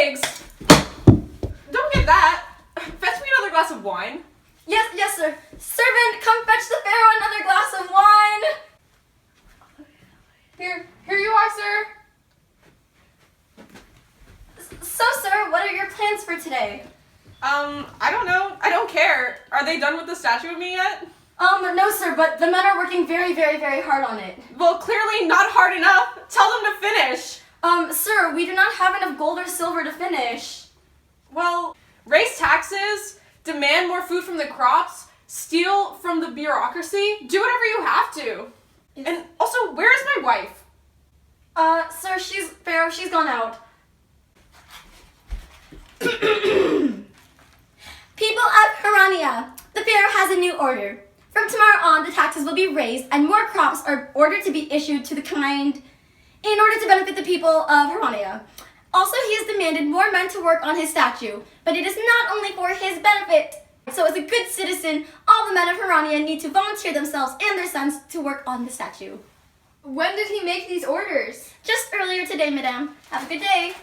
pigs! Don't get that. Fetch me another glass of wine. Yes, sir. Servant, come fetch the pharaoh another glass of wine. Here you are, sir. So, sir, what are your plans for today? I don't know. I don't care. Are they done with the statue of me yet? No, sir, but the men are working very, very, very hard on it. Well, clearly not hard enough. Tell them to finish. Sir, we do not have enough gold or silver to finish. Well, raise taxes, demand more food from the crops, steal from the bureaucracy, do whatever you have to. And also, where is my wife? Sir, she's gone out. People of Harania, the pharaoh has a new order. From tomorrow on, the taxes will be raised and more crops are ordered to be issued to the kind in order to benefit the people of Harania. Also, he has demanded more men to work on his statue, but it is not only for his benefit. So as a good citizen, all the men of Harania need to volunteer themselves and their sons to work on the statue. When did he make these orders? Just earlier today, madame. Have a good day.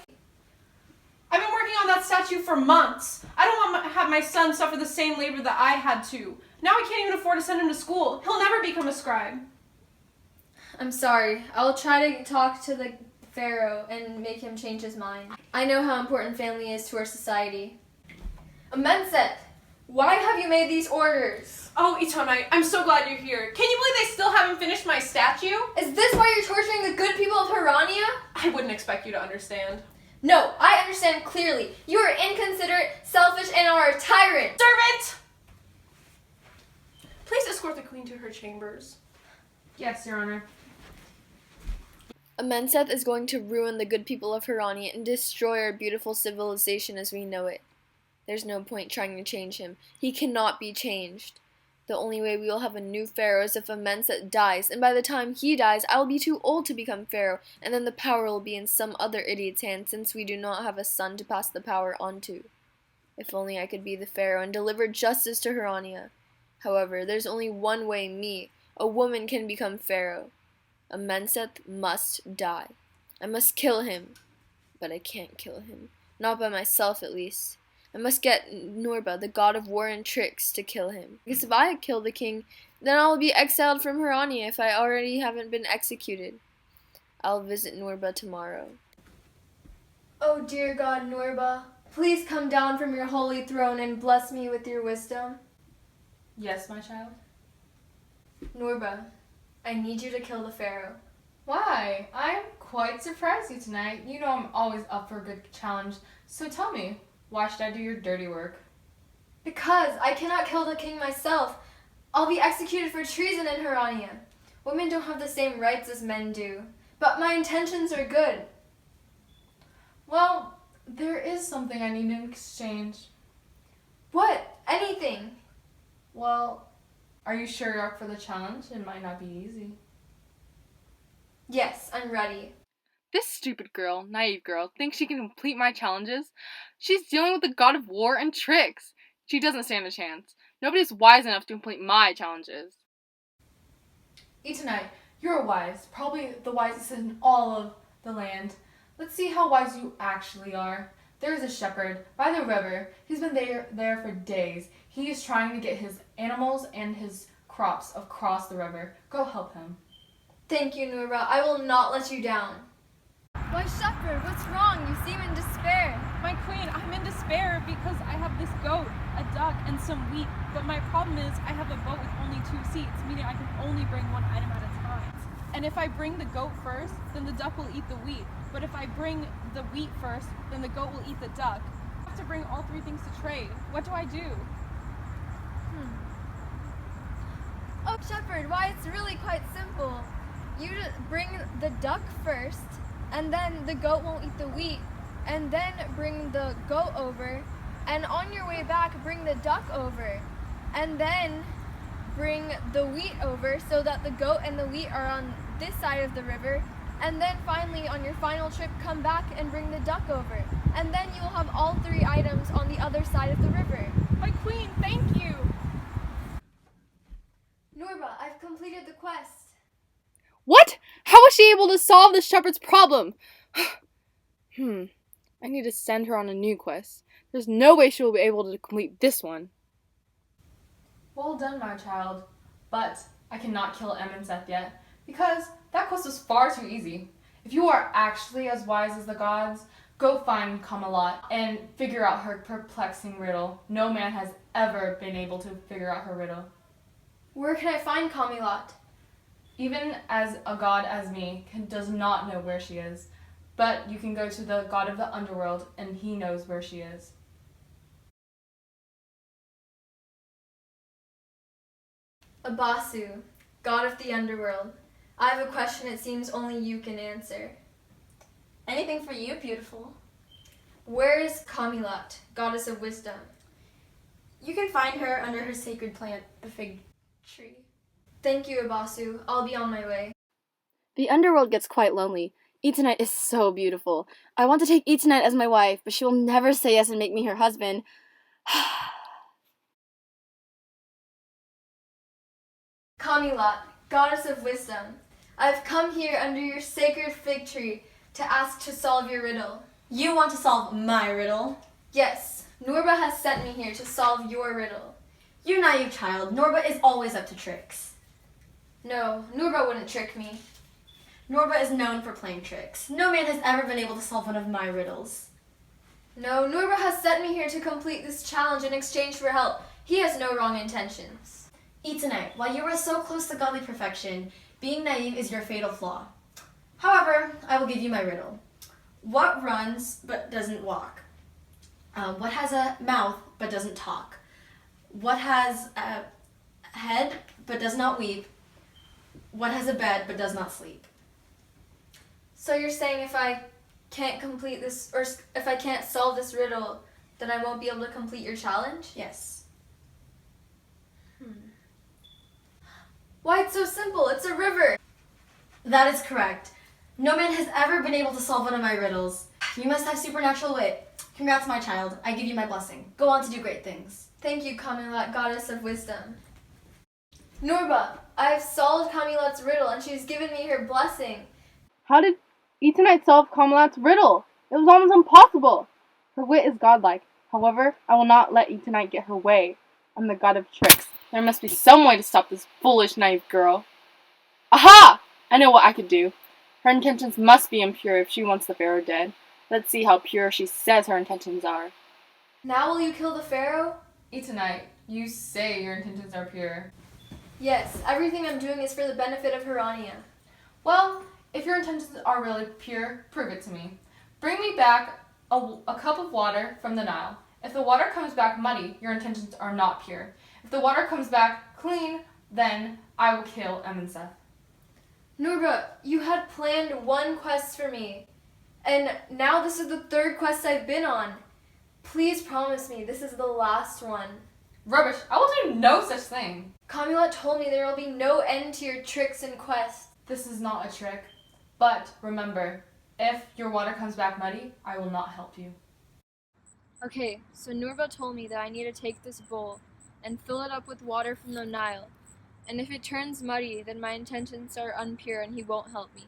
I've been working on that statue for months. I don't want to have my son suffer the same labor that I had to. Now I can't even afford to send him to school. He'll never become a scribe. I'm sorry. I'll try to talk to the pharaoh and make him change his mind. I know how important family is to our society. Amenset, why have you made these orders? Oh, Itonai, I'm so glad you're here. Can you believe they still haven't finished my statue? Is this why you're torturing the good people of Harania? I wouldn't expect you to understand. No, I understand clearly. You are inconsiderate, selfish, and are a tyrant. Servant! Please escort the queen to her chambers. Yes, Your Honor. Amenset is going to ruin the good people of Harania and destroy our beautiful civilization as we know it. There's no point trying to change him. He cannot be changed. The only way we will have a new pharaoh is if Amenset dies, and by the time he dies, I will be too old to become pharaoh, and then the power will be in some other idiot's hands since we do not have a son to pass the power on to. If only I could be the pharaoh and deliver justice to Harania. However, there's only one way me, a woman, can become pharaoh. Amenset must die. I must kill him. But I can't kill him. Not by myself, at least. I must get Norba, the god of war and tricks, to kill him. Because if I kill the king, then I'll be exiled from Harania if I already haven't been executed. I'll visit Norba tomorrow. Oh dear God, Norba, please come down from your holy throne and bless me with your wisdom. Yes, my child? Norba, I need you to kill the pharaoh. Why? I'm quite surprised you tonight. You know I'm always up for a good challenge. So tell me, why should I do your dirty work? Because I cannot kill the king myself. I'll be executed for treason in Harania. Women don't have the same rights as men do. But my intentions are good. Well, there is something I need in exchange. What? Anything. Well, are you sure you're up for the challenge? It might not be easy. Yes, I'm ready. This stupid girl, naive girl, thinks she can complete my challenges. She's dealing with the god of war and tricks. She doesn't stand a chance. Nobody's wise enough to complete my challenges. Itonai, you're wise. Probably the wisest in all of the land. Let's see how wise you actually are. There is a shepherd by the river. He's been there for days. He is trying to get his animals and his crops across the river. Go help him. Thank you, Norba. I will not let you down. Why, shepherd, what's wrong? You seem in despair. My queen, I'm in despair because I have this goat, a duck, and some wheat. But my problem is I have a boat with only 2 seats, meaning I can only bring one item at a time. And if I bring the goat first, then the duck will eat the wheat. But if I bring the wheat first, then the goat will eat the duck. I have to bring all 3 things to trade. What do I do? Oh, shepherd, why, it's really quite simple. You bring the duck first, and then the goat won't eat the wheat, and then bring the goat over, and on your way back, bring the duck over, and then bring the wheat over so that the goat and the wheat are on this side of the river, and then finally, on your final trip, come back and bring the duck over, and then you will have all 3 items on the other side of the river. My queen, thank you! Norba, I've completed the quest. What? How was she able to solve the shepherd's problem? I I need to send her on a new quest. There's no way she will be able to complete this one. Well done, my child. But I cannot kill Em and Seth yet, because that quest was far too easy. If you are actually as wise as the gods, go find Camelot and figure out her perplexing riddle. No man has ever been able to figure out her riddle. Where can I find Camelot? Even as a god as me does not know where she is, but you can go to the god of the underworld and he knows where she is. Abasu, god of the underworld. I have a question it seems only you can answer. Anything for you, beautiful. Where is Camelot, goddess of wisdom? You can find her under her sacred plant, the fig tree. Thank you, Abasu. I'll be on my way. The underworld gets quite lonely. Etonite is so beautiful. I want to take Etonite as my wife, but she will never say yes and make me her husband. Camelot, goddess of wisdom. I've come here under your sacred fig tree to ask to solve your riddle. You want to solve my riddle? Yes, Norba has sent me here to solve your riddle. You naive child. Norba is always up to tricks. No, Norba wouldn't trick me. Norba is known for playing tricks. No man has ever been able to solve one of my riddles. No, Norba has sent me here to complete this challenge in exchange for help. He has no wrong intentions. Etonite, while you are so close to godly perfection, being naive is your fatal flaw. However, I will give you my riddle. What runs but doesn't walk? What has a mouth but doesn't talk? What has a head but does not weep? What has a bed but does not sleep? So you're saying if I can't complete this, or if I can't solve this riddle, then I won't be able to complete your challenge? Yes. Why, it's so simple. It's a river. That is correct. No man has ever been able to solve one of my riddles. You must have supernatural wit. Congrats, my child. I give you my blessing. Go on to do great things. Thank you, Camelot, goddess of wisdom. Norba, I have solved Camelot's riddle, and she's given me her blessing. How did Etonite solve Camelot's riddle? It was almost impossible. Her wit is godlike. However, I will not let Etonite get her way. I'm the god of tricks. There must be some way to stop this foolish, naive girl. Aha! I know what I could do. Her intentions must be impure if she wants the pharaoh dead. Let's see how pure she says her intentions are. Now will you kill the pharaoh? Etonite, you say your intentions are pure. Yes, everything I'm doing is for the benefit of Herania. Well, if your intentions are really pure, prove it to me. Bring me back a cup of water from the Nile. If the water comes back muddy, your intentions are not pure. If the water comes back clean, then I will kill Em and Seth. Norba, you had planned one quest for me, and now this is the third quest I've been on. Please promise me this is the last one. Rubbish, I will do no such thing. Camelot told me there will be no end to your tricks and quests. This is not a trick. But remember, if your water comes back muddy, I will not help you. Okay, so Norba told me that I need to take this bowl and fill it up with water from the Nile. And if it turns muddy, then my intentions are impure and he won't help me.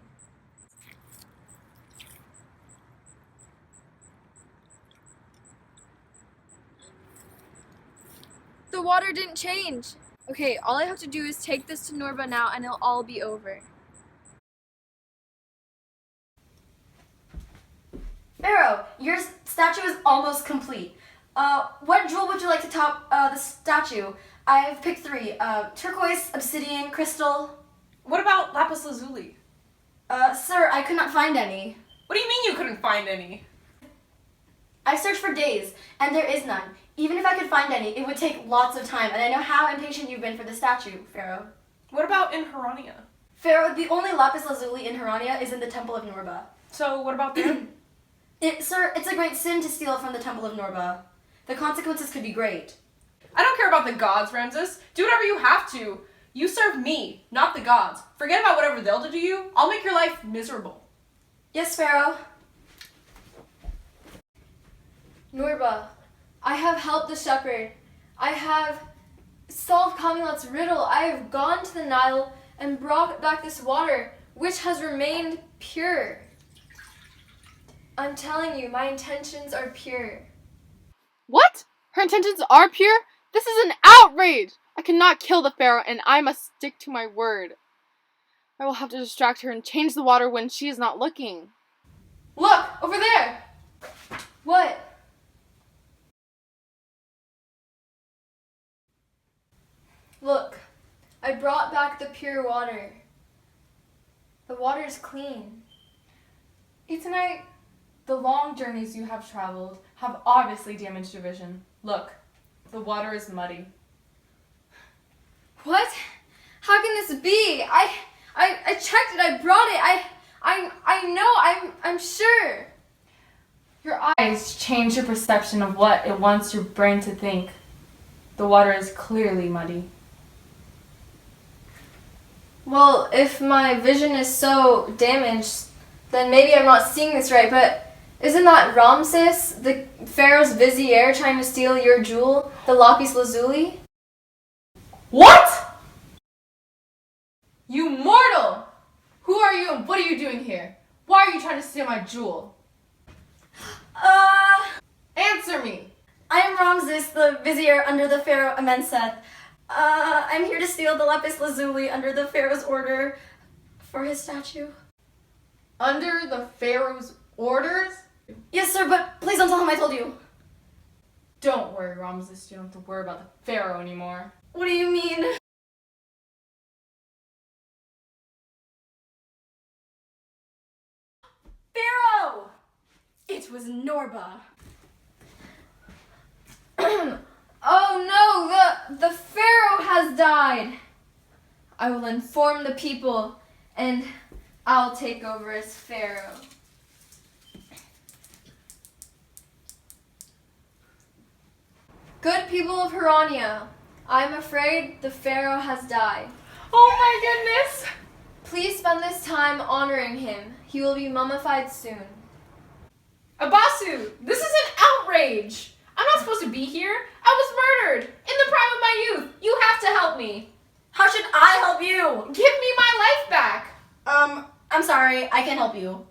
The water didn't change! Okay, all I have to do is take this to Norba now and it'll all be over. Pharaoh, your statue is almost complete. What jewel would you like to top the statue? I've picked 3. Turquoise, obsidian, crystal. What about lapis lazuli? Sir, I could not find any. What do you mean you couldn't find any? I searched for days, and there is none. Even if I could find any, it would take lots of time, and I know how impatient you've been for the statue, Pharaoh. What about in Herania? Pharaoh, the only lapis lazuli in Herania is in the Temple of Norba. So what about them? Sir, it's a great sin to steal from the Temple of Norba. The consequences could be great. I don't care about the gods, Ramses. Do whatever you have to. You serve me, not the gods. Forget about whatever they'll do to you. I'll make your life miserable. Yes, Pharaoh. Norba, I have helped the shepherd. I have solved Camelot's riddle. I have gone to the Nile and brought back this water, which has remained pure. I'm telling you, my intentions are pure. What? Her intentions are pure? This is an outrage! I cannot kill the pharaoh, and I must stick to my word. I will have to distract her and change the water when she is not looking. Look, over there! What? Look, I brought back the pure water. The water is clean. Tonight, the long journeys you have traveled have obviously damaged your vision. Look, the water is muddy. What? How can this be? I checked it. I brought it. I know. I'm sure. Your eyes change your perception of what it wants your brain to think. The water is clearly muddy. Well, if my vision is so damaged, then maybe I'm not seeing this right, but isn't that Ramses, the pharaoh's vizier, trying to steal your jewel, the lapis lazuli? What? You mortal! Who are you and what are you doing here? Why are you trying to steal my jewel? Answer me! I am Ramses, the vizier under the pharaoh Amenhotep. I'm here to steal the lapis lazuli under the pharaoh's order for his statue. Under the pharaoh's orders? Yes, sir, but please don't tell him I told you. Don't worry, Ramses. You don't have to worry about the pharaoh anymore. What do you mean? Pharaoh! It was Norba. Oh no, the pharaoh has died. I will inform the people and I'll take over as pharaoh. Good people of Hirania, I'm afraid the pharaoh has died. Oh my goodness! Please spend this time honoring him. He will be mummified soon. Abasu, this is an outrage! I'm not supposed to be here. I was murdered in the prime of my youth. You have to help me. How should I help you? Give me my life back. I'm sorry, I can't help you.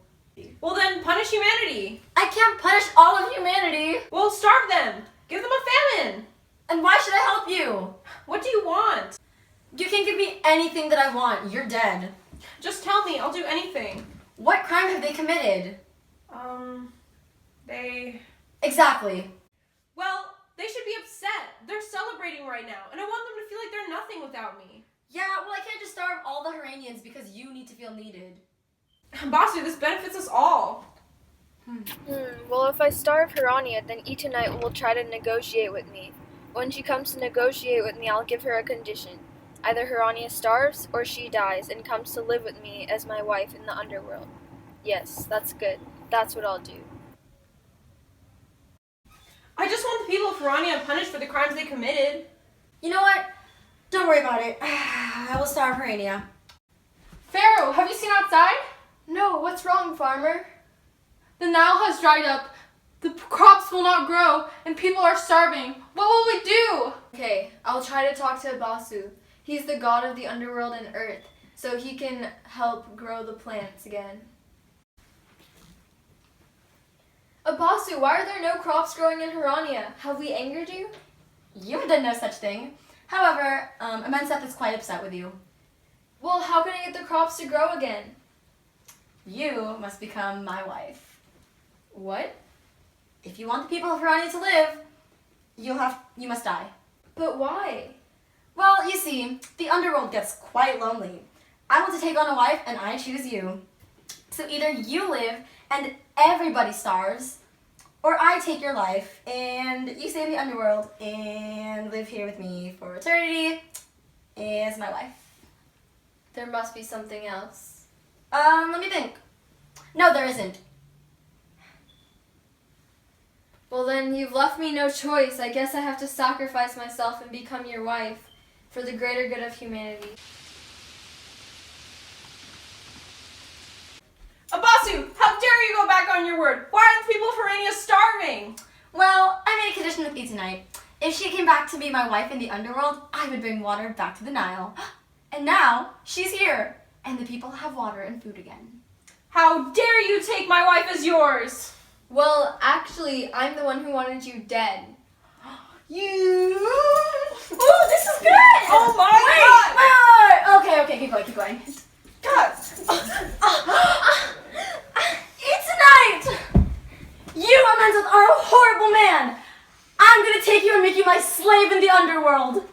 Well then, punish humanity. I can't punish all of humanity. Well, starve them. Give them a famine. And why should I help you? What do you want? You can give me anything that I want. You're dead. Just tell me. I'll do anything. What crime have they committed? They... Exactly. Well, they should be upset. They're celebrating right now, and I want them to feel like they're nothing without me. Yeah, well, I can't just starve all the Hiranians because you need to feel needed. Basu, this benefits us all. Well, if I starve Hirania, then Etonite will try to negotiate with me. When she comes to negotiate with me, I'll give her a condition. Either Hirania starves or she dies and comes to live with me as my wife in the underworld. Yes, that's good. That's what I'll do. I just want the people of Hirania punished for the crimes they committed. You know what? Don't worry about it. I will starve Hirania. Pharaoh, have you seen outside? No, what's wrong, farmer? The Nile has dried up. The crops will not grow, and people are starving. What will we do? Okay, I'll try to talk to Abasu. He's the god of the underworld and earth, so he can help grow the plants again. Abasu, why are there no crops growing in Hirania? Have we angered you? You have done no such thing. However, Amenhotep is quite upset with you. Well, how can I get the crops to grow again? You must become my wife. What? If you want the people of Hirania to live, you must die. But why? Well, you see, the underworld gets quite lonely. I want to take on a wife, and I choose you. So either you live and everybody starves, or I take your life and you stay in the underworld and live here with me for eternity as my wife. There must be something else. Let me think. No, there isn't. Well then, you've left me no choice. I guess I have to sacrifice myself and become your wife for the greater good of humanity. Abasu, how dare you go back on your word? Why are the people of Hirania starving? Well, I made a condition with Etonite. If she came back to be my wife in the underworld, I would bring water back to the Nile. And now, she's here, and the people have water and food again. How dare you take my wife as yours? Well, actually, I'm the one who wanted you dead. You. Oh, this is good. Oh my Wait. Okay, keep going. God! Tonight, you, Amanda, are a horrible man. I'm gonna take you and make you my slave in the underworld.